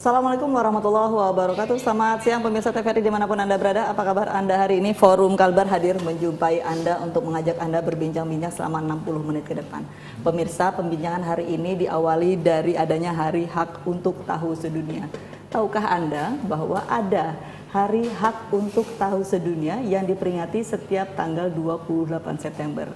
Assalamualaikum warahmatullahi wabarakatuh. Selamat siang pemirsa TVRI dimanapun Anda berada. Apa kabar Anda hari ini? Forum Kalbar hadir menjumpai Anda untuk mengajak Anda berbincang-bincang selama 60 menit ke depan. Pemirsa, pembincangan hari ini diawali dari adanya Hari Hak untuk Tahu Sedunia. Tahukah Anda bahwa ada Hari Hak untuk Tahu Sedunia yang diperingati setiap tanggal 28 September?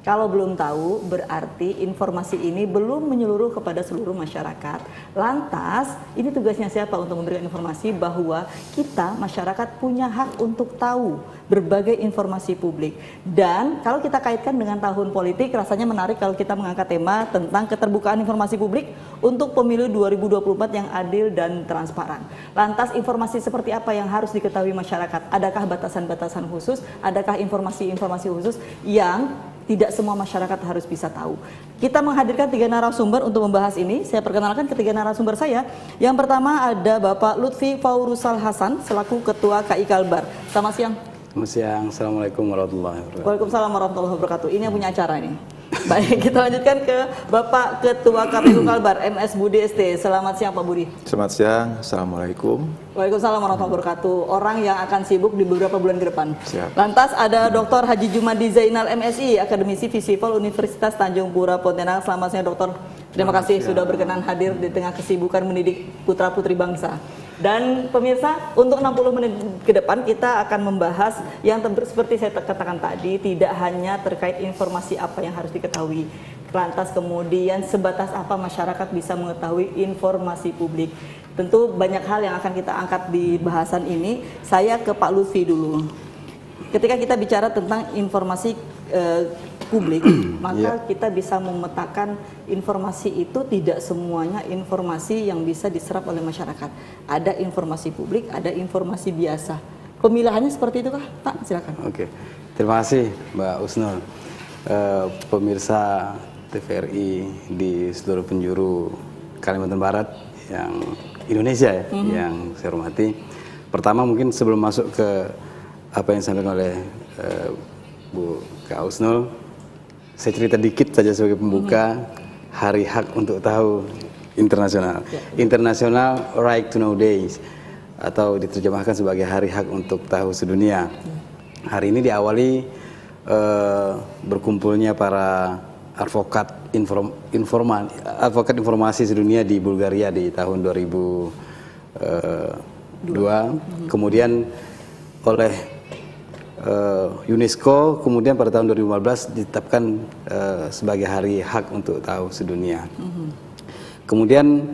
Kalau belum tahu, berarti informasi ini belum menyeluruh kepada seluruh masyarakat. Lantas, ini tugasnya siapa untuk memberikan informasi bahwa kita, masyarakat, punya hak untuk tahu berbagai informasi publik. Dan kalau kita kaitkan dengan tahun politik, rasanya menarik kalau kita mengangkat tema tentang keterbukaan informasi publik untuk pemilu 2024 yang adil dan transparan. Lantas, informasi seperti apa yang harus diketahui masyarakat? Adakah batasan-batasan khusus? Adakah informasi-informasi khusus yang tidak semua masyarakat harus bisa tahu? Kita menghadirkan 3 narasumber untuk membahas ini. Saya perkenalkan ketiga narasumber saya. Yang pertama ada Bapak Lutfi Faurusal Hasan selaku Ketua KI Kalbar. Selamat siang. Selamat siang. Assalamualaikum warahmatullahi wabarakatuh. Waalaikumsalam warahmatullahi wabarakatuh. Ini yang punya acara ini. Baik, kita lanjutkan ke Bapak Ketua KPU Kalbar, MS Budi ST. Selamat siang Pak Budi. Selamat siang. Assalamualaikum. Waalaikumsalam warahmatullahi wabarakatuh. Orang yang akan sibuk di beberapa bulan ke depan. Siap. Lantas ada Dr. Haji Jumadi Zainal MSI, Akademisi Visipol Universitas Tanjung Pura Pontianak. Selamat siang Dokter. Terima kasih sudah berkenan hadir di tengah kesibukan mendidik putra-putri bangsa. Dan pemirsa, untuk 60 menit ke depan kita akan membahas yang seperti saya katakan tadi, tidak hanya terkait informasi apa yang harus diketahui. Lantas kemudian sebatas apa masyarakat bisa mengetahui informasi publik. Tentu banyak hal yang akan kita angkat di bahasan ini. Saya ke Pak Lutfi dulu. Ketika kita bicara tentang informasi publik, maka kita bisa memetakan informasi itu tidak semuanya informasi yang bisa diserap oleh masyarakat. Ada informasi publik, ada informasi biasa. Pemilahannya seperti itu kah, Pak? Silakan. Oke, terima kasih Mbak Usnul. Pemirsa TVRI di seluruh penjuru Kalimantan Barat yang Indonesia ya, yang saya hormati. Pertama mungkin sebelum masuk ke apa yang disampaikan oleh Bu Kak Usnul, saya cerita dikit saja sebagai pembuka. Hari Hak untuk Tahu Internasional, International Right to Know Days, atau diterjemahkan sebagai Hari Hak untuk Tahu Sedunia. Hari ini diawali berkumpulnya para advokat informasi sedunia di Bulgaria di tahun 2002, kemudian oleh UNESCO, kemudian pada tahun 2015 ditetapkan sebagai Hari Hak untuk Tahu Sedunia. Kemudian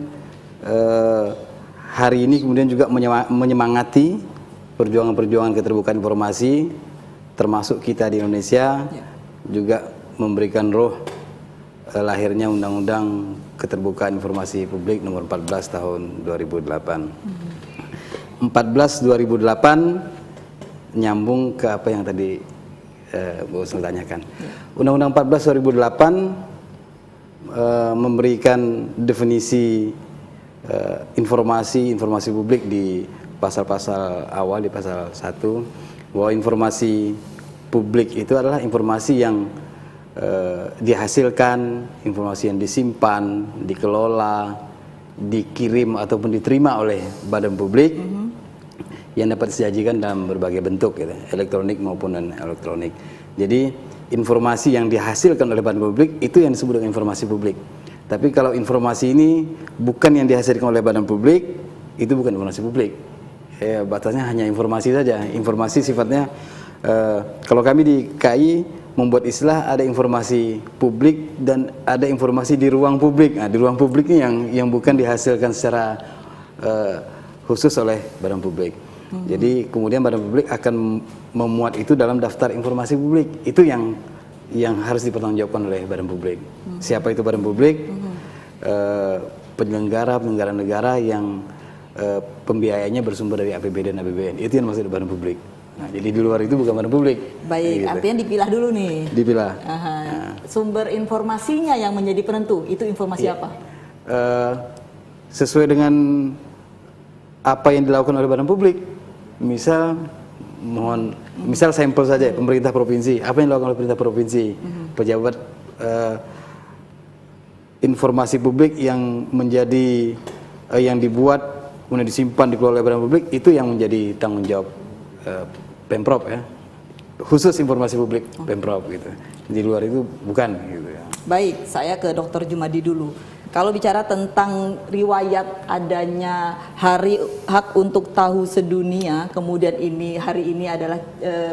hari ini kemudian juga menyemangati perjuangan-perjuangan keterbukaan informasi, termasuk kita di Indonesia, juga memberikan roh lahirnya Undang-Undang Keterbukaan Informasi Publik Nomor 14 tahun 2008. 14/2008 nyambung ke apa yang tadi Bu Usnul tanyakan. Undang-Undang 14/2008 memberikan definisi informasi publik di pasal-pasal awal, di pasal 1, bahwa informasi publik itu adalah informasi yang dihasilkan, informasi yang disimpan, dikelola, dikirim ataupun diterima oleh badan publik, yang dapat disajikan dalam berbagai bentuk, gitu, elektronik maupun non elektronik. Jadi informasi yang dihasilkan oleh badan publik itu yang disebut dengan informasi publik. Tapi kalau informasi ini bukan yang dihasilkan oleh badan publik, itu bukan informasi publik. Batasnya hanya informasi saja. Informasi sifatnya, kalau kami di KI membuat istilah ada informasi publik dan ada informasi di ruang publik. Nah, di ruang publik ini yang bukan dihasilkan secara khusus oleh badan publik. Jadi kemudian badan publik akan memuat itu dalam daftar informasi publik. Itu yang harus dipertanggungjawabkan oleh badan publik. Siapa itu badan publik? Penyelenggara negara yang pembiayanya bersumber dari APBD dan APBN. Itu yang maksud badan publik. Nah, jadi di luar itu bukan badan publik. Baik, gitu. Artinya dipilah dulu nih. Dipilah. Nah. Sumber informasinya yang menjadi penentu, itu informasi apa? Sesuai dengan apa yang dilakukan oleh badan publik. Misal sampel saja, pemerintah provinsi, apa yang dilakukan oleh pemerintah provinsi, pejabat, informasi publik yang menjadi yang dibuat kemudian disimpan dikelola oleh badan publik, itu yang menjadi tanggung jawab Pemprov ya. Khusus informasi publik Pemprov gitu. Di luar itu bukan gitu ya. Baik, saya ke Dr. Jumadi dulu. Kalau bicara tentang riwayat adanya hari hak untuk tahu sedunia, kemudian hari ini adalah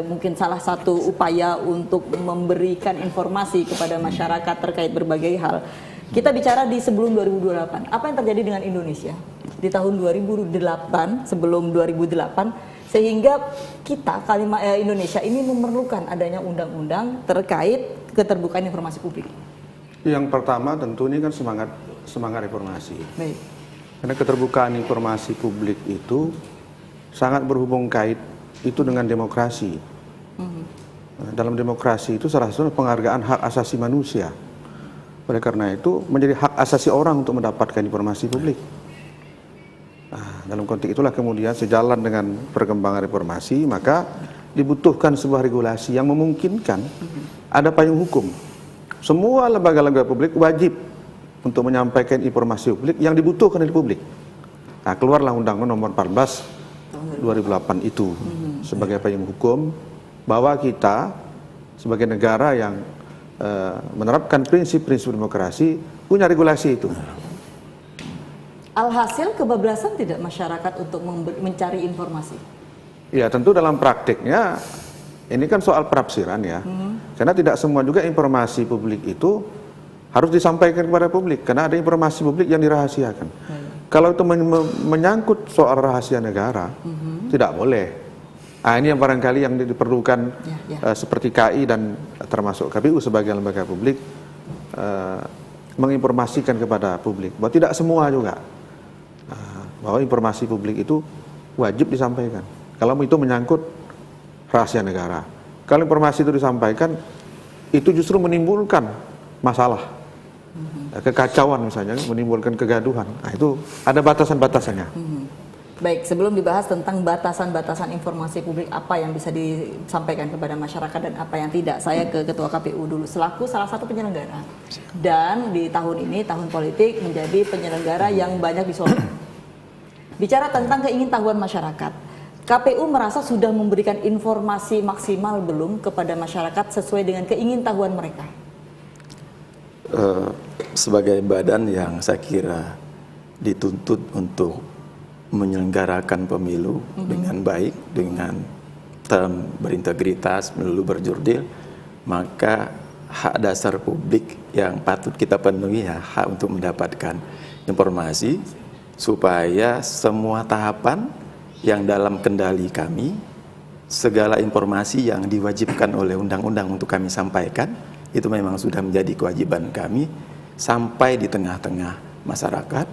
mungkin salah satu upaya untuk memberikan informasi kepada masyarakat terkait berbagai hal. Kita bicara di sebelum 2028. Apa yang terjadi dengan Indonesia di tahun 2008, sebelum 2008, sehingga kita Indonesia ini memerlukan adanya undang-undang terkait keterbukaan informasi publik. Yang pertama tentu ini kan semangat reformasi. Baik. Karena keterbukaan informasi publik itu sangat berhubung kait itu dengan demokrasi. Nah, dalam demokrasi itu salah satu penghargaan hak asasi manusia. Oleh karena itu menjadi hak asasi orang untuk mendapatkan informasi publik. Nah, dalam konteks itulah kemudian sejalan dengan perkembangan reformasi, maka dibutuhkan sebuah regulasi yang memungkinkan ada payung hukum. Semua lembaga-lembaga publik wajib untuk menyampaikan informasi publik yang dibutuhkan oleh publik. Nah, keluarlah Undang-Undang Nomor 14 2008 itu sebagai payung hukum bahwa kita sebagai negara yang menerapkan prinsip-prinsip demokrasi punya regulasi itu. Alhasil kebablasan tidak masyarakat untuk mencari informasi? Ya tentu dalam praktiknya ini kan soal penafsiran ya. Karena tidak semua juga informasi publik itu harus disampaikan kepada publik. Karena ada informasi publik yang dirahasiakan. Kalau itu menyangkut soal rahasia negara, tidak boleh. Nah, ini yang barangkali yang diperlukan seperti KI dan termasuk KPU sebagai lembaga publik menginformasikan kepada publik. Bahwa tidak semua juga. Bahwa informasi publik itu wajib disampaikan. Kalau itu menyangkut rahasia negara. Kalau informasi itu disampaikan, itu justru menimbulkan masalah. Kekacauan misalnya, menimbulkan kegaduhan. Nah, itu ada batasan-batasannya. Baik, sebelum dibahas tentang batasan-batasan informasi publik apa yang bisa disampaikan kepada masyarakat dan apa yang tidak, saya ke Ketua KPU dulu selaku salah satu penyelenggara. Dan di tahun ini, tahun politik, menjadi penyelenggara yang banyak disorot. Bicara tentang keingintahuan masyarakat, KPU merasa sudah memberikan informasi maksimal belum kepada masyarakat sesuai dengan keingintahuan mereka? Sebagai badan yang saya kira dituntut untuk menyelenggarakan pemilu dengan baik, dengan berintegritas, pemilu berjurdil, maka hak dasar publik yang patut kita penuhi ya hak untuk mendapatkan informasi supaya semua tahapan yang dalam kendali kami, segala informasi yang diwajibkan oleh undang-undang untuk kami sampaikan, itu memang sudah menjadi kewajiban kami sampai di tengah-tengah masyarakat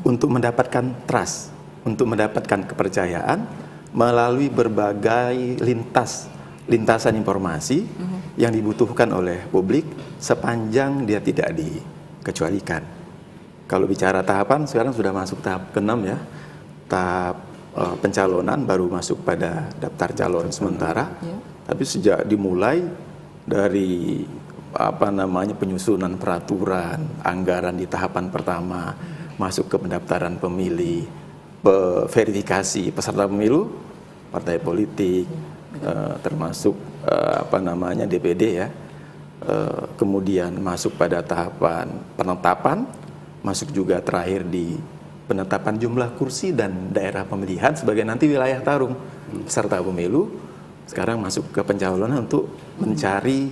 untuk mendapatkan trust, untuk mendapatkan kepercayaan melalui berbagai lintasan informasi yang dibutuhkan oleh publik sepanjang dia tidak dikecualikan. Kalau bicara tahapan, sekarang sudah masuk tahap ke-6 ya, tahap pencalonan, baru masuk pada daftar calon sementara. Tapi sejak dimulai dari penyusunan peraturan, anggaran di tahapan pertama, masuk ke pendaftaran pemilih, verifikasi peserta pemilu, partai politik, termasuk DPD ya, kemudian masuk pada tahapan penetapan, masuk juga terakhir di penetapan jumlah kursi dan daerah pemilihan sebagai nanti wilayah tarung peserta pemilu. Sekarang masuk ke pencalonan untuk mencari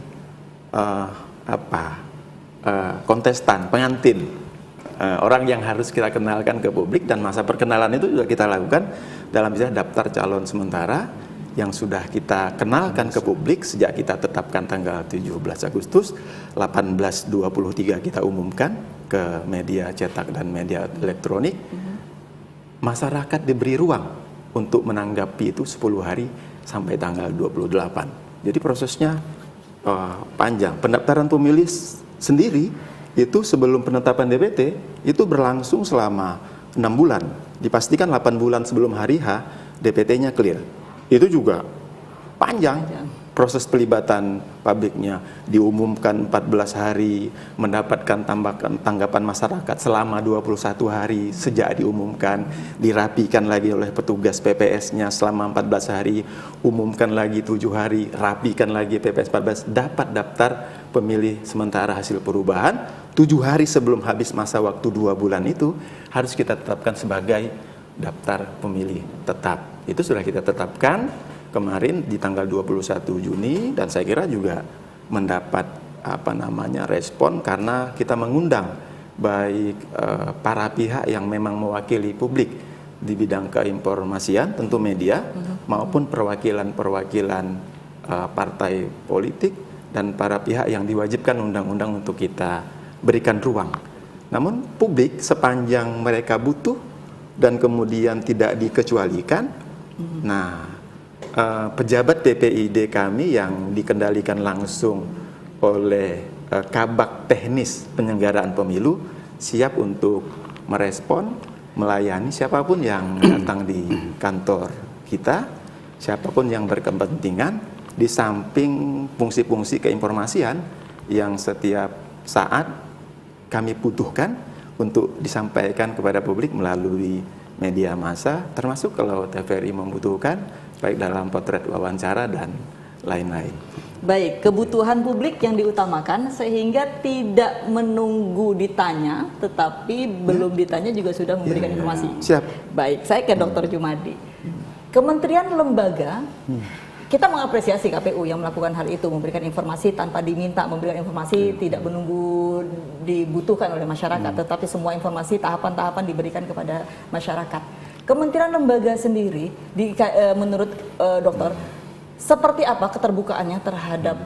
kontestan, pengantin, orang yang harus kita kenalkan ke publik, dan masa perkenalan itu juga kita lakukan dalam misalnya daftar calon sementara yang sudah kita kenalkan ke publik sejak kita tetapkan tanggal 17 Agustus 1823 kita umumkan ke media cetak dan media elektronik. Masyarakat diberi ruang untuk menanggapi itu 10 hari sampai tanggal 28. Jadi prosesnya panjang. Pendaftaran pemilih sendiri itu sebelum penetapan DPT itu berlangsung selama 6 bulan. Dipastikan 8 bulan sebelum hari H DPT-nya clear. Itu juga panjang proses pelibatan publiknya diumumkan 14 hari, mendapatkan tanggapan masyarakat selama 21 hari sejak diumumkan, dirapikan lagi oleh petugas PPS-nya selama 14 hari, umumkan lagi 7 hari, rapikan lagi PPS 14, dapat daftar pemilih sementara hasil perubahan 7 hari sebelum habis masa waktu 2 bulan itu harus kita tetapkan sebagai daftar pemilih tetap. Itu sudah kita tetapkan kemarin di tanggal 21 Juni dan saya kira juga mendapat respon karena kita mengundang baik para pihak yang memang mewakili publik di bidang keinformasian, tentu media, maupun perwakilan-perwakilan partai politik dan para pihak yang diwajibkan undang-undang untuk kita berikan ruang. Namun publik sepanjang mereka butuh dan kemudian tidak dikecualikan, nah pejabat PPID kami yang dikendalikan langsung oleh kabak teknis penyelenggaraan pemilu siap untuk merespon, melayani siapapun yang datang di kantor kita, siapapun yang berkepentingan, di samping fungsi-fungsi keinformasian yang setiap saat kami butuhkan untuk disampaikan kepada publik melalui media massa, termasuk kalau TVRI membutuhkan, baik dalam potret wawancara dan lain-lain. Baik, kebutuhan publik yang diutamakan sehingga tidak menunggu ditanya, tetapi belum ditanya juga sudah memberikan informasi. Siap. Baik, saya ke Dr. Jumadi. Kementerian lembaga, kita mengapresiasi KPU yang melakukan hal itu, memberikan informasi tanpa diminta, memberikan informasi tidak menunggu dibutuhkan oleh masyarakat, tetapi semua informasi tahapan-tahapan diberikan kepada masyarakat. Kementerian lembaga sendiri, menurut dokter, seperti apa keterbukaannya terhadap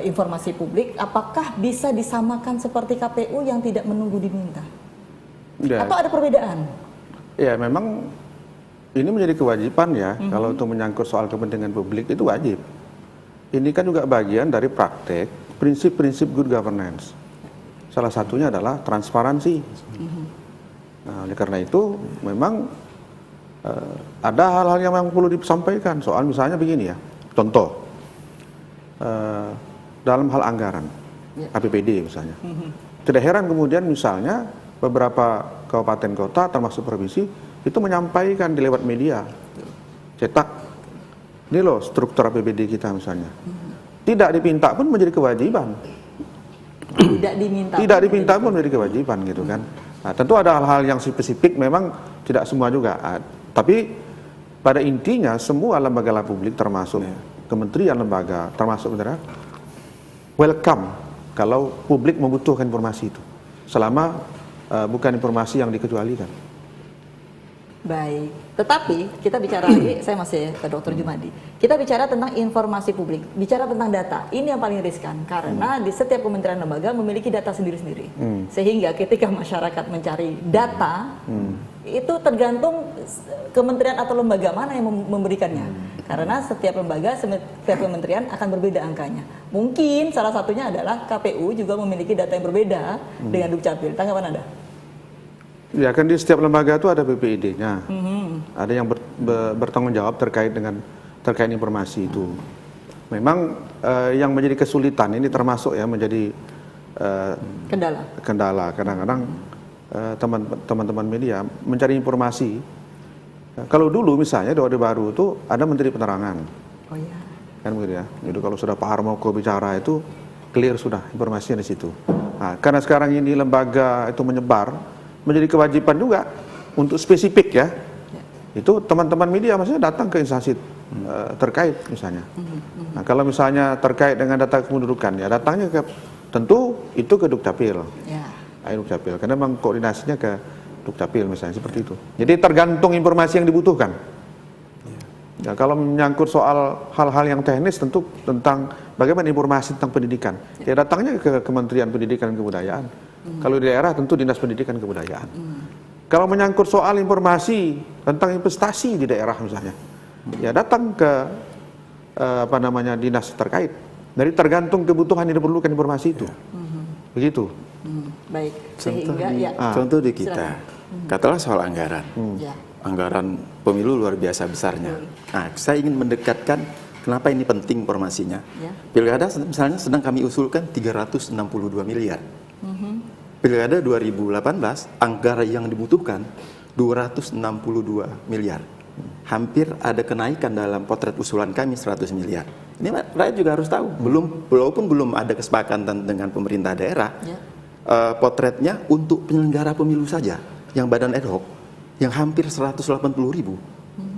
informasi publik? Apakah bisa disamakan seperti KPU yang tidak menunggu diminta? Ya. Atau ada perbedaan? Ya, memang ini menjadi kewajiban ya, kalau untuk menyangkut soal kepentingan publik itu wajib. Ini kan juga bagian dari praktek prinsip-prinsip good governance. Salah satunya adalah transparansi. Nah, oleh karena itu memang ada hal-hal yang memang perlu disampaikan. Soal misalnya begini ya, contoh dalam hal anggaran, APBD misalnya. Tidak heran kemudian misalnya beberapa kabupaten kota termasuk provinsi itu menyampaikan di lewat media cetak, ini loh struktur APBD kita misalnya. Tidak dipinta pun menjadi kewajiban. Tidak dipinta pun menjadi kewajiban gitu kan. Nah, tentu ada hal-hal yang spesifik memang tidak semua juga. Tapi pada intinya semua lembaga publik termasuk kementerian lembaga termasuk welcome kalau publik membutuhkan informasi itu selama bukan informasi yang dikecualikan. Baik, tetapi kita bicara lagi, saya masih ke Dr. Jumadi. Kita bicara tentang informasi publik, bicara tentang data. Ini yang paling riskan karena di setiap kementerian lembaga memiliki data sendiri-sendiri. Sehingga ketika masyarakat mencari data, itu tergantung kementerian atau lembaga mana yang memberikannya. Karena setiap lembaga, setiap kementerian akan berbeda angkanya. Mungkin salah satunya adalah KPU juga memiliki data yang berbeda dengan Dukcapil. Tanggapan Anda? Ya kan di setiap lembaga itu ada PPID-nya, ada yang bertanggung jawab terkait informasi itu. Memang yang menjadi kesulitan ini termasuk ya menjadi kendala. Kadang-kadang teman-teman media mencari informasi. Kalau dulu misalnya di Orde Baru itu ada Menteri Penerangan, kan begitu ya. Jadi kalau sudah Pak Harmoko bicara itu clear sudah informasinya di situ. Nah, karena sekarang ini lembaga itu menyebar, menjadi kewajiban juga untuk spesifik ya. Itu teman-teman media maksudnya datang ke instansi terkait misalnya. Nah, kalau misalnya terkait dengan data kependudukan ya datangnya ke tentu itu ke Dukcapil. Dukcapil karena memang koordinasinya ke Dukcapil misalnya seperti itu. Jadi tergantung informasi yang dibutuhkan. Ya, kalau menyangkut soal hal-hal yang teknis tentu tentang bagaimana informasi tentang pendidikan. Ya datangnya ke Kementerian Pendidikan dan Kebudayaan. Kalau di daerah tentu Dinas Pendidikan dan Kebudayaan. Kalau menyangkut soal informasi tentang investasi di daerah misalnya, ya datang ke dinas terkait. Jadi tergantung kebutuhan yang diperlukan informasi itu. Begitu. Baik. Sehingga contoh di kita, katakanlah soal anggaran. Anggaran pemilu luar biasa besarnya. Nah, saya ingin mendekatkan ke kenapa ini penting informasinya? Ya. Pilkada misalnya sedang kami usulkan 362 miliar. Pilkada 2018 anggaran yang dibutuhkan 262 miliar. Hampir ada kenaikan dalam potret usulan kami 100 miliar. Ini rakyat juga harus tahu. Walaupun belum ada kesepakatan dengan pemerintah daerah, potretnya untuk penyelenggara pemilu saja, yang badan ad hoc, yang hampir 180.000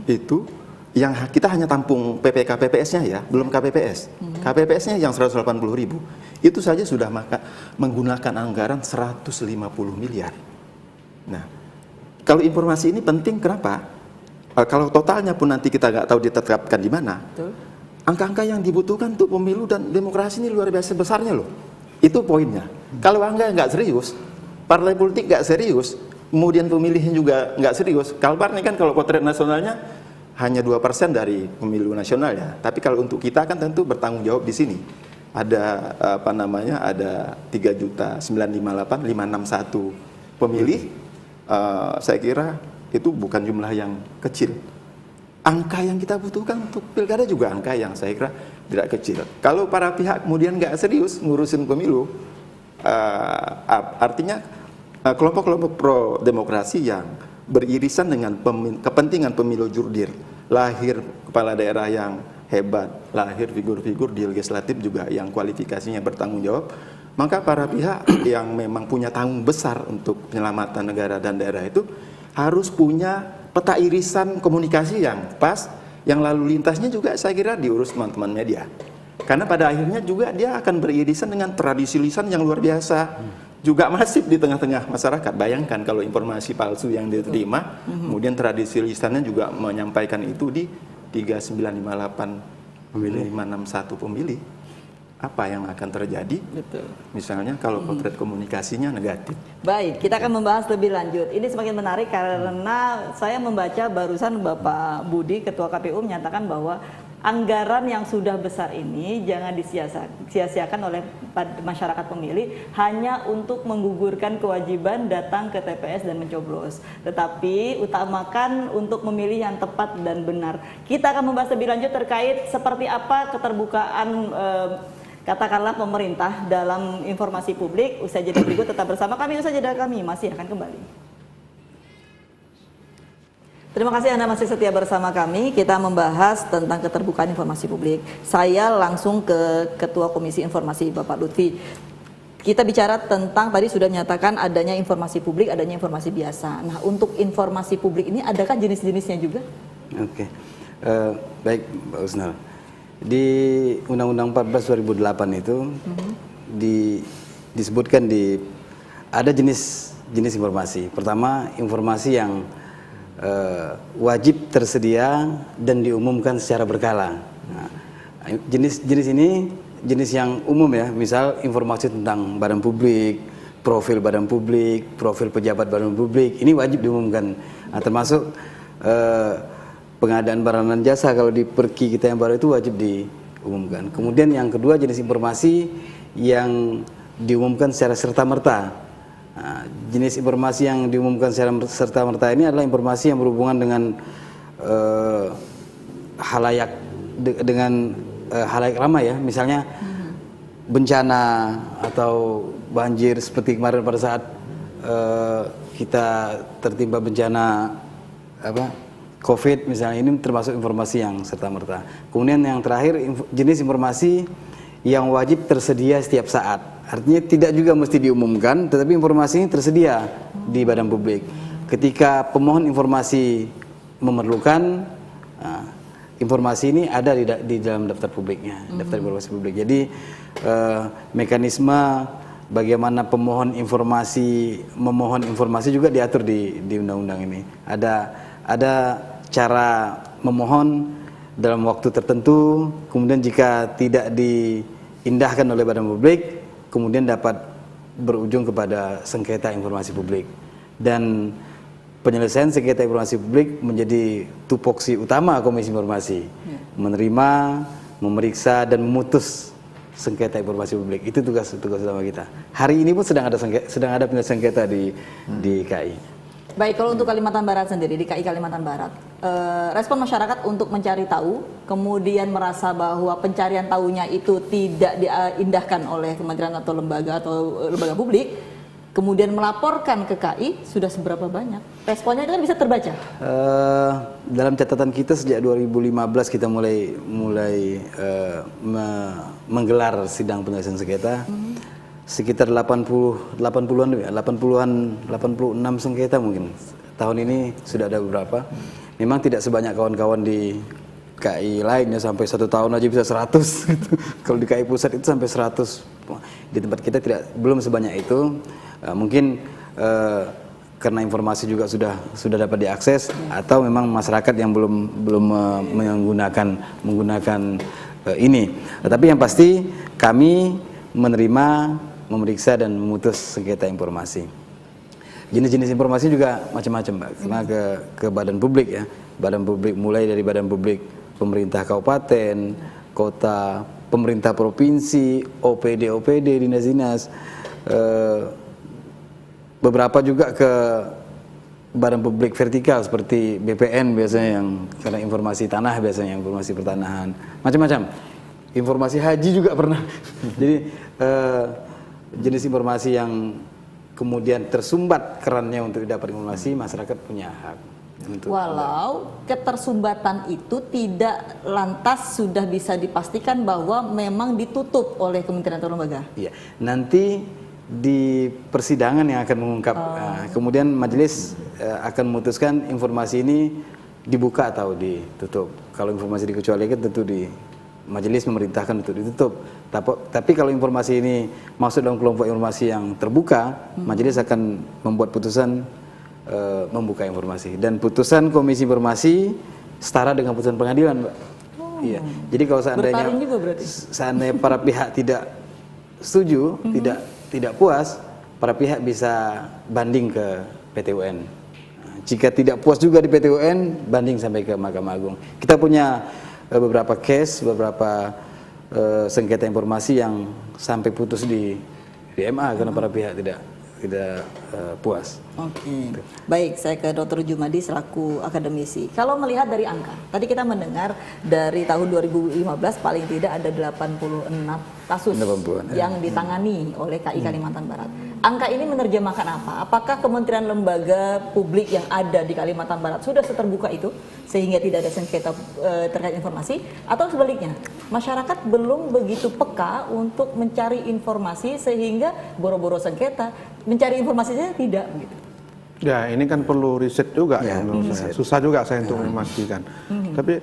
itu, yang kita hanya tampung PPK PPS-nya ya, belum KPPS. KPPS-nya yang 180.000 itu saja sudah menggunakan anggaran 150 miliar. Nah, kalau informasi ini penting, kenapa? Kalau totalnya pun nanti kita nggak tahu ditetapkan di mana. Angka-angka yang dibutuhkan untuk pemilu dan demokrasi ini luar biasa besarnya loh. Itu poinnya. Kalau angka nggak serius, partai politik nggak serius, kemudian pemilihnya juga nggak serius. Kalbar ini kan kalau potret nasionalnya hanya 2% dari pemilu nasional ya. Tapi kalau untuk kita kan tentu bertanggung jawab di sini. Ada ada 3.958.561 pemilih. Saya kira itu bukan jumlah yang kecil. Angka yang kita butuhkan untuk pilkada juga angka yang saya kira tidak kecil. Kalau para pihak kemudian nggak serius ngurusin pemilu, artinya kelompok-kelompok pro demokrasi yang beririsan dengan kepentingan pemilu jurdil, lahir kepala daerah yang hebat, lahir figur-figur di legislatif juga yang kualifikasinya bertanggung jawab, maka para pihak yang memang punya tanggung besar untuk penyelamatan negara dan daerah itu harus punya peta irisan komunikasi yang pas, yang lalu lintasnya juga saya kira diurus teman-teman media. Karena pada akhirnya juga dia akan beririsan dengan tradisi lisan yang luar biasa, juga masif di tengah-tengah masyarakat. Bayangkan kalau informasi palsu yang diterima, kemudian tradisi lisannya juga menyampaikan itu di 3.958.561 pemilih. Apa yang akan terjadi? Betul. Misalnya kalau potret komunikasinya negatif. Baik, kita akan membahas lebih lanjut. Ini semakin menarik karena saya membaca barusan Bapak Budi, Ketua KPU, menyatakan bahwa anggaran yang sudah besar ini jangan disia-siakan oleh masyarakat pemilih hanya untuk menggugurkan kewajiban datang ke TPS dan mencoblos. Tetapi utamakan untuk memilih yang tepat dan benar. Kita akan membahas lebih lanjut terkait seperti apa keterbukaan katakanlah pemerintah dalam informasi publik. Usai jeda berikut tetap bersama kami. Usai jeda kami masih akan kembali. Terima kasih Anda masih setia bersama kami. Kita membahas tentang keterbukaan informasi publik. Saya langsung ke Ketua Komisi Informasi Bapak Lutfi. Kita bicara tentang tadi sudah menyatakan adanya informasi publik, adanya informasi biasa. Nah, untuk informasi publik ini adakah jenis-jenisnya juga? Oke. Baik, Mbak Usnal. Di Undang-Undang 14 2008 itu disebutkan ada jenis informasi. Pertama, informasi yang wajib tersedia dan diumumkan secara berkala. Nah, jenis ini jenis yang umum ya, misal informasi tentang badan publik, profil badan publik, profil pejabat badan publik, ini wajib diumumkan. Nah, termasuk pengadaan barang dan jasa kalau di Perki kita yang baru itu wajib diumumkan. Kemudian yang kedua, jenis informasi yang diumumkan secara serta-merta. Nah, jenis informasi yang diumumkan secara serta-merta ini adalah informasi yang berhubungan dengan halayak ramai ya, misalnya bencana atau banjir seperti kemarin pada saat kita tertimpa bencana COVID misalnya, ini termasuk informasi yang serta-merta. Kemudian yang terakhir, jenis informasi yang wajib tersedia setiap saat. Artinya tidak juga mesti diumumkan, tetapi informasi ini tersedia di badan publik. Ketika pemohon informasi memerlukan, informasi ini ada di dalam daftar publiknya, daftar informasi publik. Jadi mekanisme bagaimana pemohon informasi memohon informasi juga diatur di undang-undang ini. Ada cara memohon dalam waktu tertentu, kemudian jika tidak diindahkan oleh badan publik, kemudian dapat berujung kepada sengketa informasi publik. Dan penyelesaian sengketa informasi publik menjadi tupoksi utama Komisi Informasi, menerima, memeriksa dan memutus sengketa informasi publik. Itu tugas utama kita. Hari ini pun sedang ada penyelesaian sengketa di KI. Baik, kalau untuk Kalimantan Barat sendiri, di KI Kalimantan Barat, respon masyarakat untuk mencari tahu, kemudian merasa bahwa pencarian tahunya itu tidak diindahkan oleh kementerian atau lembaga publik, kemudian melaporkan ke KI, sudah seberapa banyak? Responnya itu kan bisa terbaca. Dalam catatan kita sejak 2015 kita mulai menggelar sidang penyelesaian sengketa. Sekitar 86 sengketa mungkin. Tahun ini sudah ada beberapa. Memang tidak sebanyak kawan-kawan di KI lainnya, sampai 1 tahun aja bisa 100 gitu. Kalau di KI pusat itu sampai 100. Di tempat kita belum sebanyak itu. Mungkin karena informasi juga sudah dapat diakses, atau memang masyarakat yang belum menggunakan ini. Tetapi yang pasti kami menerima, memeriksa dan memutus sengketa informasi. Jenis-jenis informasi juga macam-macam, Mbak. Karena ke badan publik ya. Badan publik, mulai dari badan publik pemerintah kabupaten, kota, pemerintah provinsi, OPD, dinas-dinas. Beberapa juga ke badan publik vertikal seperti BPN biasanya, yang karena informasi tanah, biasanya informasi pertanahan. Macam-macam. Informasi haji juga pernah. Jadi jenis informasi yang kemudian tersumbat kerannya untuk dapat informasi, masyarakat punya hak. Walau ketersumbatan itu tidak lantas sudah bisa dipastikan bahwa memang ditutup oleh kementerian atau lembaga. Iya, nanti di persidangan yang akan mengungkap, kemudian majelis akan memutuskan informasi ini dibuka atau ditutup. Kalau informasi dikecualikan tentu majelis memerintahkan untuk ditutup. Tapi kalau informasi ini masuk dalam kelompok informasi yang terbuka, majelis akan membuat putusan membuka informasi. Dan putusan Komisi Informasi setara dengan putusan pengadilan, Mbak. Iya. Jadi kalau seandainya para pihak tidak setuju, tidak puas, para pihak bisa banding ke PT UN. Jika tidak puas juga di PT UN, banding sampai ke Mahkamah Agung. Kita punya beberapa case, beberapa sengketa informasi yang sampai putus di MA karena para pihak tidak puas. Oke. Baik, saya ke Dr. Jumadi selaku akademisi. Kalau melihat dari angka, tadi kita mendengar dari tahun 2015 paling tidak ada 86 kasus yang ditangani oleh KI Kalimantan Barat. Angka ini menerjemahkan apa? Apakah kementerian lembaga publik yang ada di Kalimantan Barat sudah seterbuka itu sehingga tidak ada sengketa terkait informasi, atau sebaliknya masyarakat belum begitu peka untuk mencari informasi sehingga boro-boro sengketa, mencari informasinya tidak begitu? Ya, ini kan perlu riset juga ya, menurut saya. Susah juga saya untuk memastikan. Tapi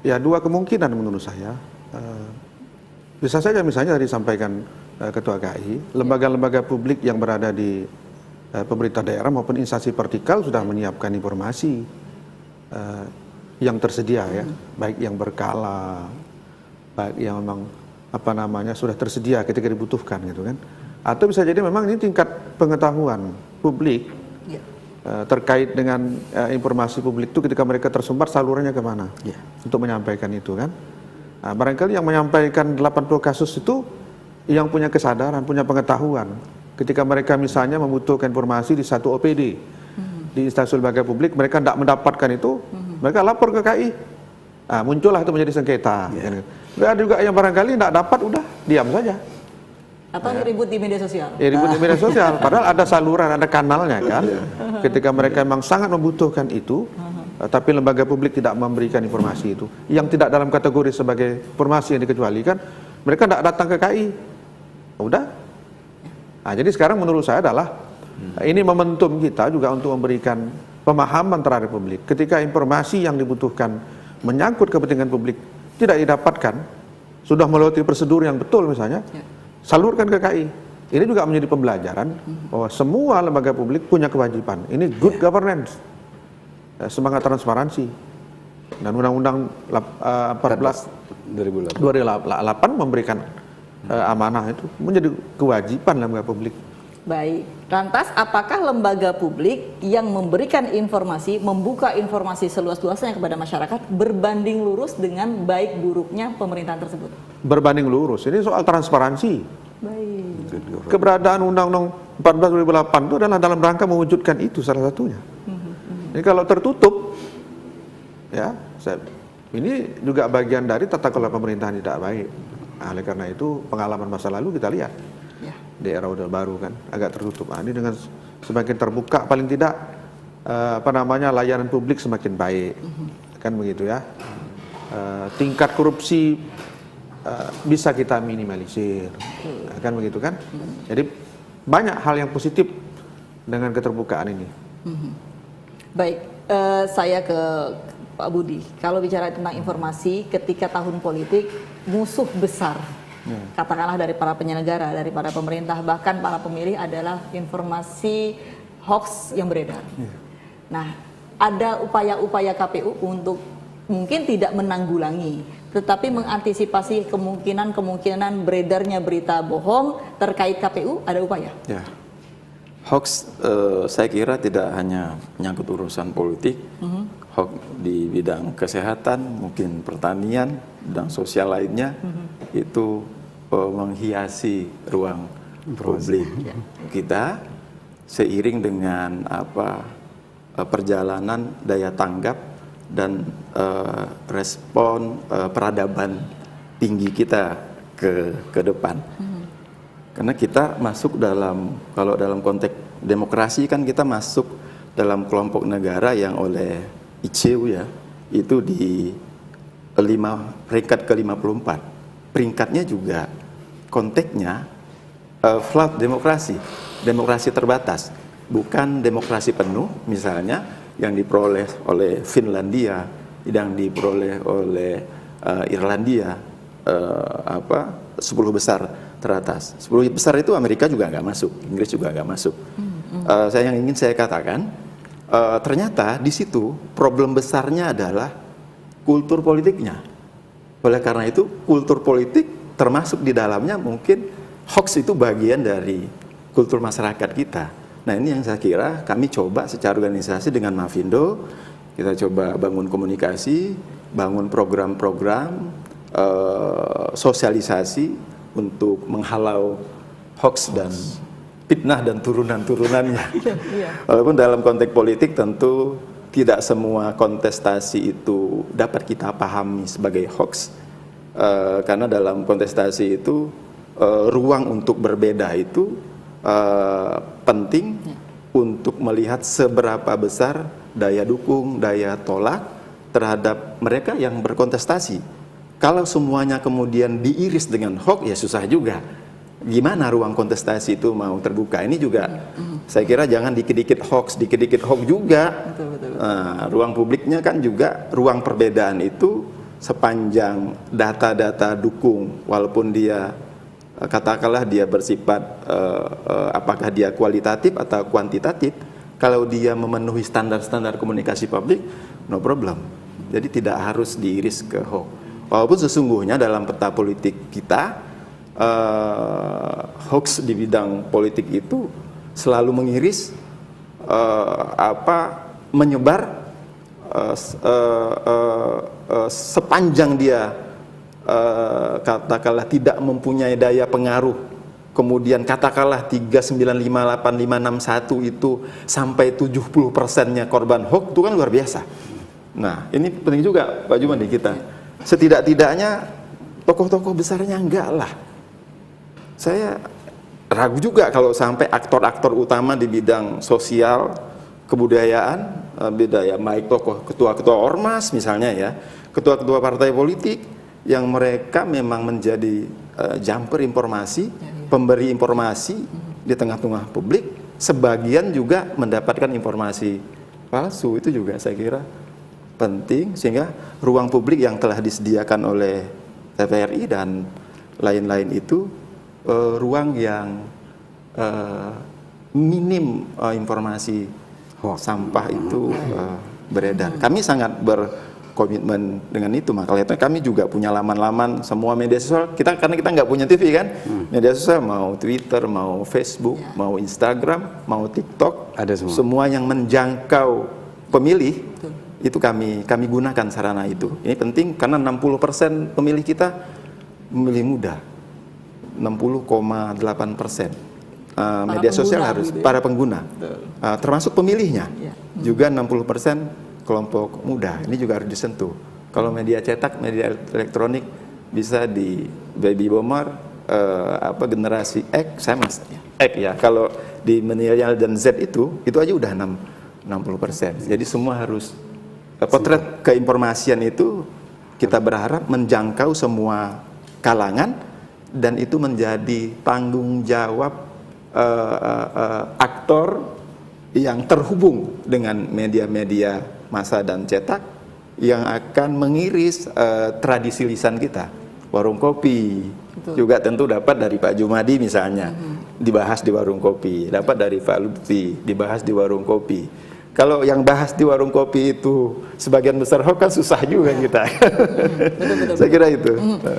ya dua kemungkinan menurut saya. Bisa saja misalnya tadi disampaikan Ketua KI, lembaga-lembaga publik yang berada di pemerintah daerah maupun instansi vertikal sudah menyiapkan informasi yang tersedia ya, baik yang berkala, baik yang memang sudah tersedia ketika dibutuhkan gitu kan. Atau bisa jadi memang ini tingkat pengetahuan publik terkait dengan informasi publik itu ketika mereka tersumbat salurannya kemana untuk menyampaikan itu kan. Nah, barangkali yang menyampaikan 80 kasus itu yang punya kesadaran, punya pengetahuan. Ketika mereka misalnya membutuhkan informasi di satu OPD, di instansi lembaga publik, mereka tidak mendapatkan itu, mereka lapor ke KI. Nah, muncullah itu menjadi sengketa. Ada juga yang barangkali tidak dapat, udah diam saja. Atau ribut di media sosial. Ya, ribut di media sosial. Padahal ada saluran, ada kanalnya kan. Ketika mereka memang sangat membutuhkan itu, tapi lembaga publik tidak memberikan informasi itu, yang tidak dalam kategori sebagai informasi yang dikecualikan, mereka tidak datang ke KI. Udah. Nah, jadi sekarang menurut saya adalah ini momentum kita juga untuk memberikan pemahaman terhadap publik. Ketika informasi yang dibutuhkan menyangkut kepentingan publik tidak didapatkan, sudah melewati prosedur yang betul misalnya, salurkan ke KI. Ini juga menjadi pembelajaran bahwa semua lembaga publik punya kewajiban. Ini good governance, semangat transparansi. Dan Undang-Undang 14 2008 memberikan amanah itu menjadi kewajiban lembaga publik. Baik, lantas apakah lembaga publik yang memberikan informasi, membuka informasi seluas-luasnya kepada masyarakat berbanding lurus dengan baik buruknya pemerintahan tersebut? Berbanding lurus, ini soal transparansi. Baik. Keberadaan Undang-Undang 14 2008 itu adalah dalam rangka mewujudkan itu salah satunya. Jadi kalau tertutup, ya, ini juga bagian dari tata kelola pemerintahan tidak baik. Nah, oleh karena itu pengalaman masa lalu kita lihat Ya. di era Orde Baru kan agak tertutup. Nah, ini dengan semakin terbuka, paling tidak layanan publik semakin baik, kan begitu ya. Tingkat korupsi bisa kita minimalisir, kan begitu kan. Jadi banyak hal yang positif dengan keterbukaan ini. Baik, saya ke Pak Budi. Kalau bicara tentang informasi, ketika tahun politik, musuh besar, katakanlah dari para penyelenggara, dari para pemerintah, bahkan para pemilih adalah informasi hoax yang beredar. Nah, ada upaya-upaya KPU untuk mungkin tidak menanggulangi, tetapi mengantisipasi kemungkinan beredarnya berita bohong terkait KPU, ada upaya? Ya. Hoax saya kira tidak hanya menyangkut urusan politik, hoax di bidang kesehatan, mungkin pertanian, dan sosial lainnya, itu menghiasi ruang publik kita seiring dengan perjalanan daya tanggap dan respon peradaban tinggi kita ke depan. Karena kita masuk kalau dalam konteks demokrasi kan kita masuk dalam kelompok negara yang oleh ICU ya, itu di peringkat ke-54. Peringkatnya juga konteksnya flat demokrasi, demokrasi terbatas, bukan demokrasi penuh misalnya yang diperoleh oleh Finlandia, yang diperoleh oleh Irlandia, 10 besar teratas. 10 besar itu Amerika juga nggak masuk, Inggris juga nggak masuk. Yang ingin saya katakan, ternyata di situ problem besarnya adalah kultur politiknya. Oleh karena itu, kultur politik termasuk di dalamnya mungkin hoax itu bagian dari kultur masyarakat kita. Nah, ini yang saya kira kami coba secara organisasi dengan Mavindo, kita coba bangun komunikasi, bangun program-program sosialisasi untuk menghalau hoax dan fitnah dan turunan-turunannya. Walaupun dalam konteks politik tentu tidak semua kontestasi itu dapat kita pahami sebagai hoax, karena dalam kontestasi itu ruang untuk berbeda itu penting untuk melihat seberapa besar daya dukung, daya tolak terhadap mereka yang berkontestasi. Kalau semuanya kemudian diiris dengan hoax, ya susah juga. Gimana ruang kontestasi itu mau terbuka? Ini juga saya kira jangan dikit-dikit hoax juga. Betul. Nah, ruang publiknya kan juga ruang perbedaan itu sepanjang data-data dukung, walaupun dia katakanlah dia bersifat apakah dia kualitatif atau kuantitatif, kalau dia memenuhi standar-standar komunikasi publik, no problem. Jadi tidak harus diiris ke hoax. Walaupun sesungguhnya dalam peta politik kita, hoax di bidang politik itu selalu mengiris, menyebar sepanjang dia katakanlah tidak mempunyai daya pengaruh. Kemudian katakanlah 3958561 itu sampai 70%-nya korban hoax, itu kan luar biasa. Nah, ini penting juga Pak Jumadi kita. Setidak-tidaknya tokoh-tokoh besarnya enggak lah. Saya ragu juga kalau sampai aktor-aktor utama di bidang sosial, kebudayaan, baik tokoh ketua-ketua ormas misalnya ya, ketua-ketua partai politik yang mereka memang menjadi jumper informasi, pemberi informasi di tengah-tengah publik, sebagian juga mendapatkan informasi palsu. Itu juga saya kira penting, sehingga ruang publik yang telah disediakan oleh TVRI dan lain-lain itu ruang yang minim informasi sampah itu beredar. Kami sangat berkomitmen dengan itu, makanya kami juga punya laman-laman semua media sosial. Karena kita nggak punya TV kan, media sosial mau Twitter, mau Facebook, mau Instagram, mau TikTok, ada semua yang menjangkau pemilih. Itu kami gunakan sarana itu. Ini penting karena 60% pemilih kita pemilih muda, 60,8%. media sosial pengguna harus gitu ya. para pengguna, termasuk pemilihnya. Iya. Juga 60% kelompok muda. Ini juga harus disentuh. Kalau media cetak, media elektronik bisa di baby boomer, generasi X, saya X ya. Kalau di milenial dan Z itu aja udah 60%. Jadi semua harus potret keinformasian itu kita berharap menjangkau semua kalangan dan itu menjadi tanggung jawab aktor yang terhubung dengan media-media massa dan cetak yang akan mengiris tradisi lisan kita. Warung kopi juga tentu dapat dari Pak Jumadi misalnya, dibahas di warung kopi, dapat dari Pak Lutfi, dibahas di warung kopi. Kalau yang bahas di warung kopi itu sebagian besar hoax kan susah juga kita. Betul. Saya kira itu.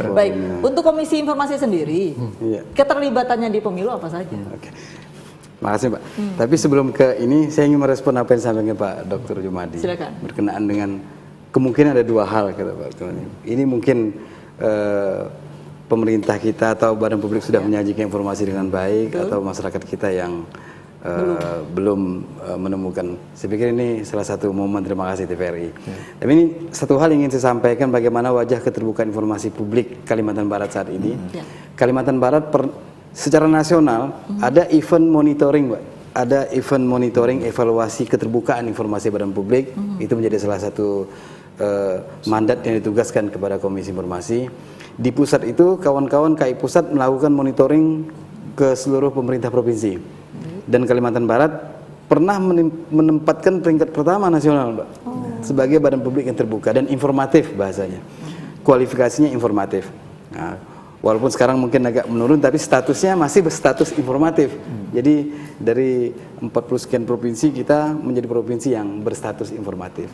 Baik, untuk Komisi Informasi sendiri, keterlibatannya di pemilu apa saja? Oke. Makasih Pak. Tapi sebelum ke ini, saya ingin merespon apa yang disampaikan Pak Dr. Jumadi. Silakan. Berkenaan dengan kemungkinan ada dua hal kata Pak Jumadi. Ini mungkin pemerintah kita atau badan publik sudah menyajikan informasi dengan baik, atau masyarakat kita yang belum menemukan. Saya pikir ini salah satu momen terima kasih TVRI. Tapi ini satu hal yang ingin saya sampaikan, bagaimana wajah keterbukaan informasi publik Kalimantan Barat saat ini. Kalimantan Barat secara nasional ada event monitoring, Pak. Ada event monitoring evaluasi keterbukaan informasi badan publik. Itu menjadi salah satu mandat yang ditugaskan kepada Komisi Informasi. Di pusat itu kawan-kawan KI Pusat melakukan monitoring ke seluruh pemerintah provinsi. Dan Kalimantan Barat pernah menempatkan peringkat pertama nasional, Mbak, sebagai badan publik yang terbuka dan informatif bahasanya. Kualifikasinya informatif. Nah, walaupun sekarang mungkin agak menurun, tapi statusnya masih berstatus informatif. Jadi dari 40 sekian provinsi kita menjadi provinsi yang berstatus informatif.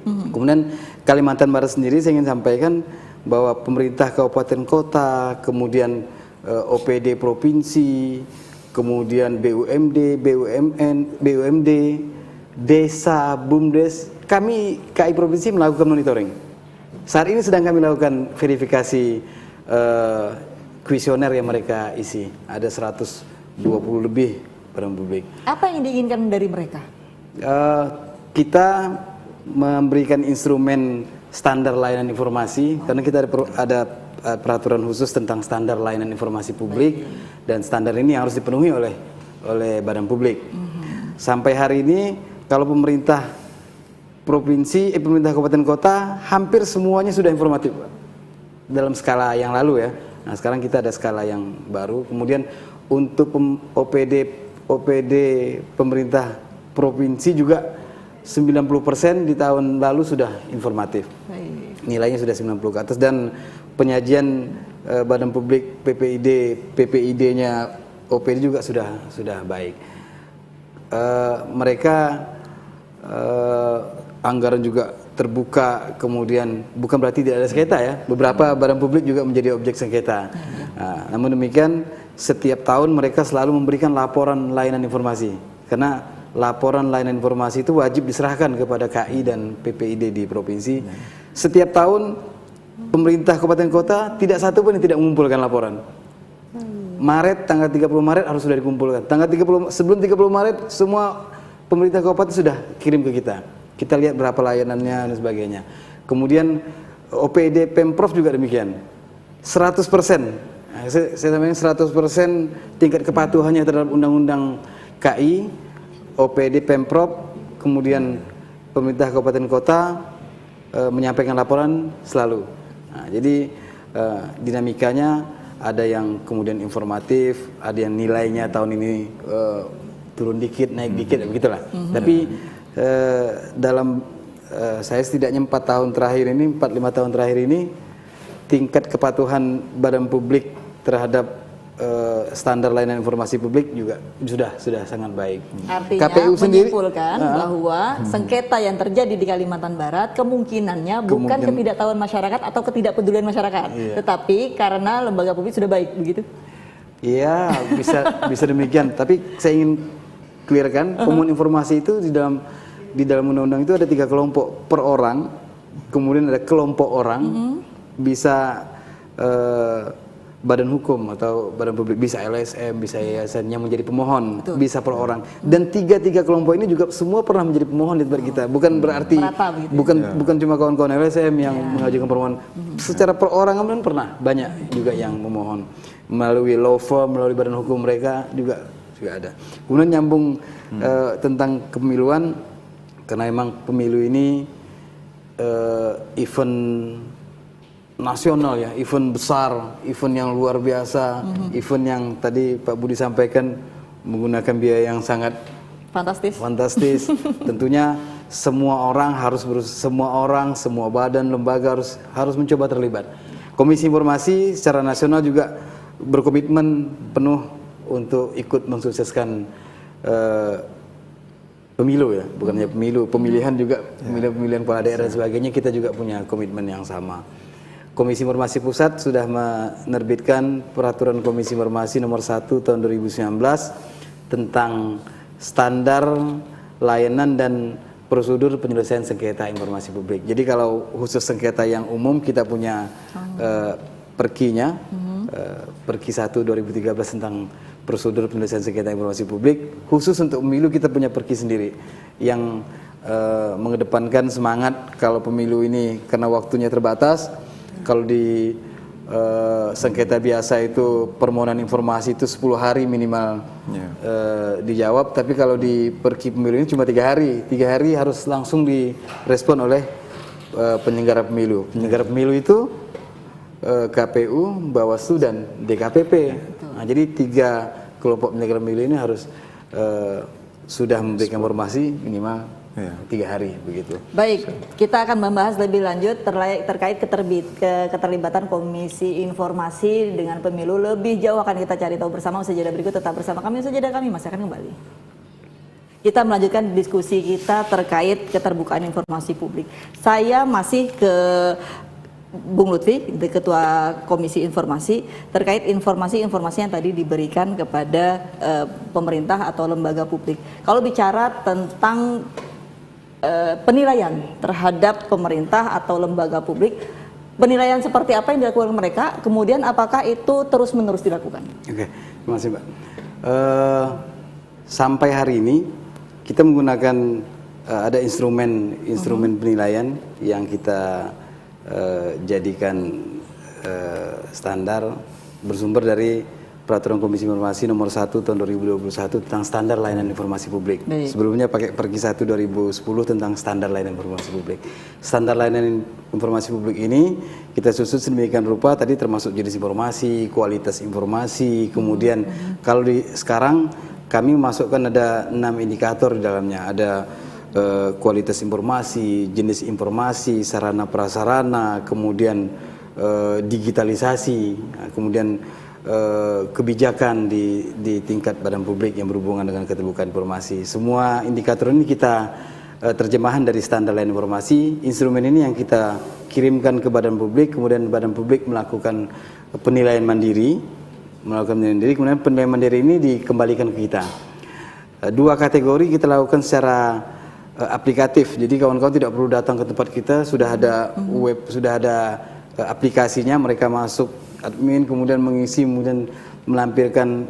Kemudian Kalimantan Barat sendiri saya ingin sampaikan bahwa pemerintah kabupaten kota, kemudian OPD provinsi, kemudian BUMD, BUMN, BUMD, desa, BUMDes, kami KI provinsi melakukan monitoring. Saat ini sedang kami lakukan verifikasi kuesioner yang mereka isi. Ada 120 lebih badan publik. Apa yang diinginkan dari mereka? Kita memberikan instrumen standar layanan informasi, karena kita ada peraturan khusus tentang standar layanan informasi publik, dan standar ini harus dipenuhi oleh badan publik. Sampai hari ini kalau pemerintah provinsi, pemerintah kabupaten kota hampir semuanya sudah informatif, Pak, dalam skala yang lalu ya. Nah sekarang kita ada skala yang baru. Kemudian untuk OPD pemerintah provinsi juga 90% di tahun lalu sudah informatif. Nilainya sudah 90 ke atas, dan penyajian badan publik PPID-nya OPD juga sudah baik. Mereka anggaran juga terbuka, kemudian bukan berarti tidak ada sengketa ya. Beberapa badan publik juga menjadi objek sengketa. Namun demikian setiap tahun mereka selalu memberikan laporan layanan informasi, karena laporan layanan informasi itu wajib diserahkan kepada KI dan PPID di provinsi. Setiap tahun pemerintah kabupaten kota tidak satu pun yang tidak mengumpulkan laporan. Maret, tanggal 30 Maret harus sudah dikumpulkan. Sebelum 30 Maret semua pemerintah kabupaten sudah kirim ke kita. Kita lihat berapa layanannya dan sebagainya. Kemudian OPD Pemprov juga demikian. 100%. Nah, saya sampaikan 100% tingkat kepatuhannya terhadap undang-undang KI, OPD Pemprov, kemudian pemerintah kabupaten kota menyampaikan laporan selalu. Nah, jadi dinamikanya ada yang kemudian informatif, ada yang nilainya tahun ini turun dikit, naik dikit, begitulah. Tapi dalam saya setidaknya 4-5 tahun terakhir ini tingkat kepatuhan badan publik terhadap standar layanan informasi publik juga sudah sangat baik. Artinya KPU sendiri menyimpulkan bahwa sengketa yang terjadi di Kalimantan Barat kemungkinannya bukan ketidaktahuan masyarakat atau ketidakpedulian masyarakat, tetapi karena lembaga publik sudah baik, begitu? Iya, bisa demikian. Tapi saya ingin clearkan, pemohon informasi itu di dalam undang-undang itu ada 3 kelompok per orang, kemudian ada kelompok orang, bisa badan hukum atau badan publik, bisa LSM, bisa yayasan yang menjadi pemohon, bisa per orang. Dan tiga kelompok ini juga semua pernah menjadi pemohon di tempat kita. Bukan berarti bukan cuma kawan-kawan LSM yang mengajukan permohonan. Secara perorangan pun pernah banyak juga yang memohon melalui law firm, melalui badan hukum mereka juga ada. Kemudian nyambung tentang kepemiluan, karena emang pemilu ini event nasional ya, event besar, event yang luar biasa, event yang tadi Pak Budi sampaikan menggunakan biaya yang sangat fantastis. Tentunya semua orang, semua badan, lembaga harus mencoba terlibat. Komisi Informasi secara nasional juga berkomitmen penuh untuk ikut mensukseskan pemilu ya, bukan hanya pemilu, pemilihan juga, pemilihan kepala daerah dan sebagainya, kita juga punya komitmen yang sama. Komisi Informasi Pusat sudah menerbitkan Peraturan Komisi Informasi Nomor 1 Tahun 2019 tentang standar layanan dan prosedur penyelesaian sengketa informasi publik. Jadi kalau khusus sengketa yang umum kita punya perkinya, Perki 1 2013 tentang prosedur penyelesaian sengketa informasi publik. Khusus untuk pemilu kita punya perki sendiri yang mengedepankan semangat kalau pemilu ini karena waktunya terbatas. Kalau di sengketa biasa itu permohonan informasi itu 10 hari minimal dijawab, tapi kalau di perki pemilu ini cuma 3 hari. 3 hari harus langsung direspon oleh penyelenggara pemilu. Penyelenggara pemilu itu KPU, Bawaslu dan DKPP. Nah, jadi 3 kelompok penyelenggara pemilu ini harus sudah memberikan informasi minimal 3 hari begitu. Baik, kita akan membahas lebih lanjut terkait keterlibatan Komisi Informasi dengan pemilu. Lebih jauh akan kita cari tahu bersama. Usai jeda berikut tetap bersama kami. Usai jeda kami masih akan kembali. Kita melanjutkan diskusi kita terkait keterbukaan informasi publik. Saya masih ke Bung Lutfi, Ketua Komisi Informasi, terkait informasi-informasi yang tadi diberikan kepada pemerintah atau lembaga publik. Kalau bicara tentang penilaian terhadap pemerintah atau lembaga publik, penilaian seperti apa yang dilakukan mereka, kemudian apakah itu terus-menerus dilakukan? Oke, terima kasih Mbak. Sampai hari ini kita menggunakan ada instrumen penilaian yang kita jadikan standar bersumber dari Peraturan Komisi Informasi Nomor 1 Tahun 2021 tentang standar layanan informasi publik. Sebelumnya pakai Perki 1 2010 tentang standar layanan informasi publik. Standar layanan informasi publik ini kita susun sedemikian rupa, tadi termasuk jenis informasi, kualitas informasi, kemudian kalau sekarang kami masukkan ada 6 indikator di dalamnya, ada kualitas informasi, jenis informasi, sarana prasarana, kemudian digitalisasi, kemudian kebijakan di tingkat badan publik yang berhubungan dengan keterbukaan informasi. Semua indikator ini kita terjemahan dari standar layanan informasi. Instrumen ini yang kita kirimkan ke badan publik, kemudian badan publik melakukan penilaian mandiri, kemudian penilaian mandiri ini dikembalikan ke kita. 2 kategori kita lakukan secara aplikatif, jadi kawan-kawan tidak perlu datang ke tempat kita, sudah ada web, sudah ada aplikasinya, mereka masuk admin, kemudian mengisi, kemudian melampirkan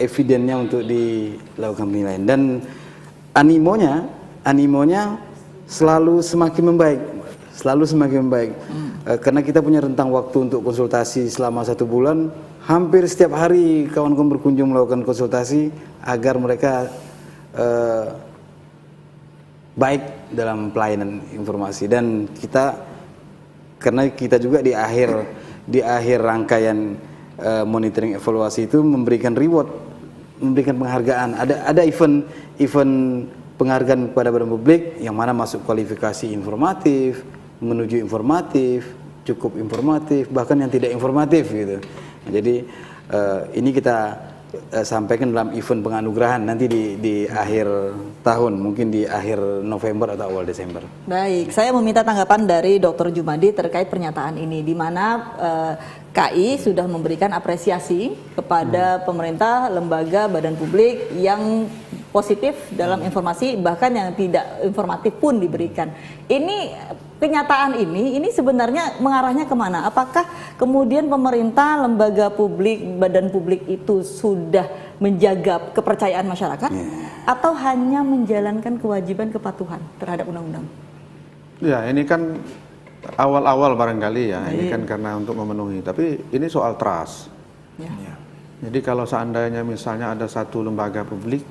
evidennya untuk dilakukan penilaian. Dan animonya selalu semakin membaik, karena kita punya rentang waktu untuk konsultasi selama 1 bulan. Hampir setiap hari kawan-kawan berkunjung melakukan konsultasi agar mereka baik dalam pelayanan informasi. Dan karena kita juga di akhir rangkaian monitoring evaluasi itu memberikan reward, memberikan penghargaan. Ada event penghargaan kepada badan publik yang mana masuk kualifikasi informatif, menuju informatif, cukup informatif, bahkan yang tidak informatif gitu. Jadi ini kita sampaikan dalam event penganugerahan nanti di akhir tahun, mungkin di akhir November atau awal Desember. Baik, saya meminta tanggapan dari Dr. Jumadi terkait pernyataan ini, di mana KI sudah memberikan apresiasi kepada pemerintah, lembaga, badan publik yang positif dalam informasi, bahkan yang tidak informatif pun diberikan. Ini kenyataan ini sebenarnya mengarahnya kemana? Apakah kemudian pemerintah, lembaga publik, badan publik itu sudah menjaga kepercayaan masyarakat atau hanya menjalankan kewajiban kepatuhan terhadap undang-undang? Ya, ini kan awal-awal barangkali ya, ini kan karena untuk memenuhi, tapi ini soal trust. Ya. Jadi kalau seandainya misalnya ada satu lembaga publik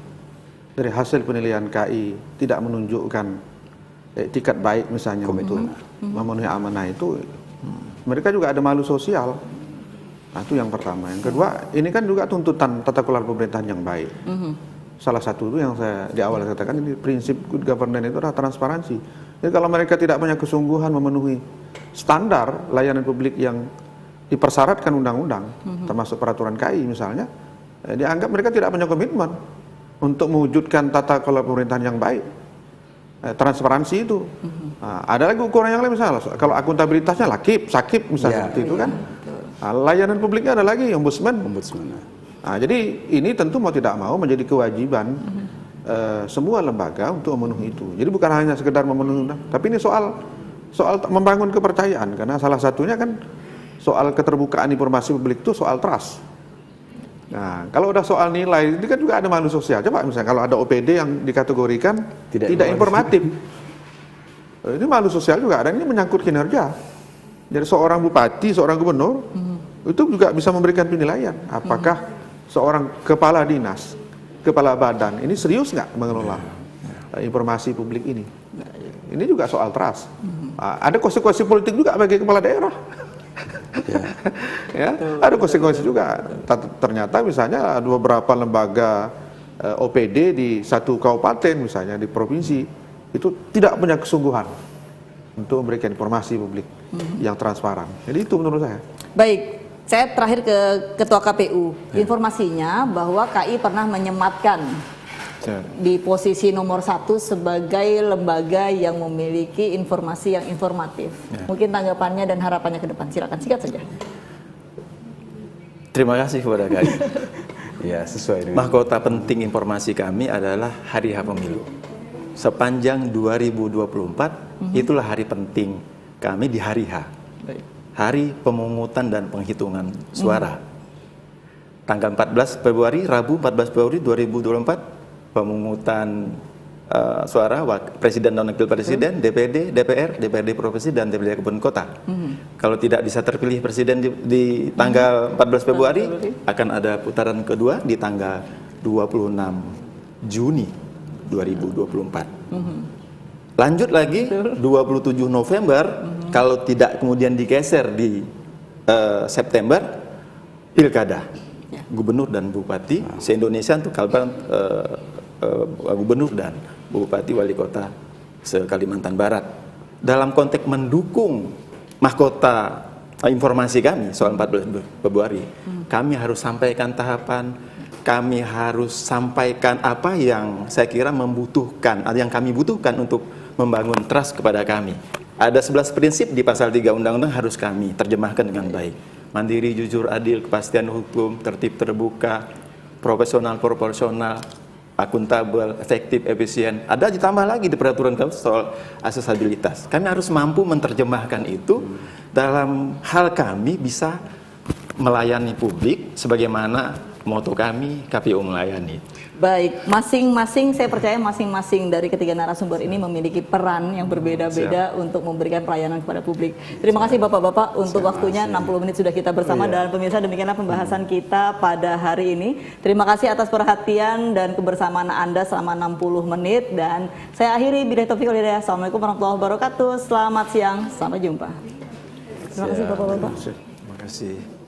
dari hasil penilaian KI tidak menunjukkan etikat baik misalnya untuk memenuhi amanah itu, mereka juga ada malu sosial. Nah, itu yang pertama. Yang kedua, ini kan juga tuntutan tata kelola pemerintahan yang baik. Salah satu itu yang saya di awal katakan, ini prinsip good governance itu adalah transparansi. Jadi kalau mereka tidak punya kesungguhan memenuhi standar layanan publik yang dipersyaratkan undang-undang, termasuk peraturan KI misalnya, dianggap mereka tidak punya komitmen untuk mewujudkan tata kelola pemerintahan yang baik. Transparansi itu. Nah, ada lagi ukuran yang lain misalnya, kalau akuntabilitasnya lakip, sakip misalnya seperti itu kan. Nah, layanan publiknya ada lagi ombudsman. Nah, jadi ini tentu mau tidak mau menjadi kewajiban semua lembaga untuk memenuhi itu. Jadi bukan hanya sekedar memenuhi undang, tapi ini soal membangun kepercayaan, karena salah satunya kan soal keterbukaan informasi publik itu soal trust. Nah, kalau udah soal nilai, ini kan juga ada malu sosial. Coba misalnya kalau ada OPD yang dikategorikan tidak informatif. Ini malu sosial juga, dan ini menyangkut kinerja. Jadi seorang bupati, seorang gubernur, itu juga bisa memberikan penilaian. Apakah seorang kepala dinas, kepala badan, ini serius nggak mengelola informasi publik ini? Ini juga soal trust. Ada konsekuensi politik juga bagi kepala daerah. Ya, ada konsekuensi juga. Ternyata misalnya ada beberapa lembaga OPD di satu kabupaten misalnya di provinsi itu tidak punya kesungguhan untuk memberikan informasi publik yang transparan. Jadi itu menurut saya. Baik, saya terakhir ke Ketua KPU. Informasinya bahwa KI pernah menyematkan di posisi nomor 1 sebagai lembaga yang memiliki informasi yang informatif. Mungkin tanggapannya dan harapannya ke depan. Silakan singkat saja. Terima kasih kepada KI. Ya, sesuai dengan Mahkota penting informasi kami adalah hari H pemilu. Sepanjang 2024 itulah hari penting kami di hari H. Hari pemungutan dan penghitungan suara. Tanggal 14 Februari, Rabu 14 Februari 2024 pemungutan suara Presiden dan Wakil Presiden, DPD, DPR, DPRD Provinsi, dan DPRD Kabupaten Kota. Kalau tidak bisa terpilih Presiden di tanggal 14 Februari, akan ada putaran kedua di tanggal 26 Juni 2024. Lanjut lagi, 27 November, kalau tidak kemudian digeser di September, Pilkada. Gubernur dan Bupati se-Indonesia untuk Kalbar, Gubernur dan Bupati Wali Kota se-Kalimantan Barat. Dalam konteks mendukung mahkota informasi kami soal 14 Februari, kami harus sampaikan tahapan, kami harus sampaikan apa yang saya kira membutuhkan, yang kami butuhkan untuk membangun trust kepada kami. Ada 11 prinsip di pasal 3 Undang-Undang harus kami terjemahkan dengan baik. Mandiri, jujur, adil, kepastian hukum, tertib, terbuka, profesional, proporsional, akuntabel, efektif, efisien. Ada ditambah lagi di peraturan kami soal aksesibilitas. Kami harus mampu menerjemahkan itu dalam hal kami bisa melayani publik sebagaimana moto kami KPU melayani. Baik, masing-masing saya percaya masing-masing dari ketiga narasumber ini memiliki peran yang berbeda-beda untuk memberikan pelayanan kepada publik. Terima kasih Bapak-bapak untuk waktunya. 60 menit sudah kita bersama dan pemirsa, demikianlah pembahasan kita pada hari ini. Terima kasih atas perhatian dan kebersamaan Anda selama 60 menit, dan saya akhiri. Billahi taufiq wal hidayah. Assalamualaikum warahmatullahi wabarakatuh. Selamat siang, sampai jumpa. Terima kasih Bapak-bapak. Terima kasih.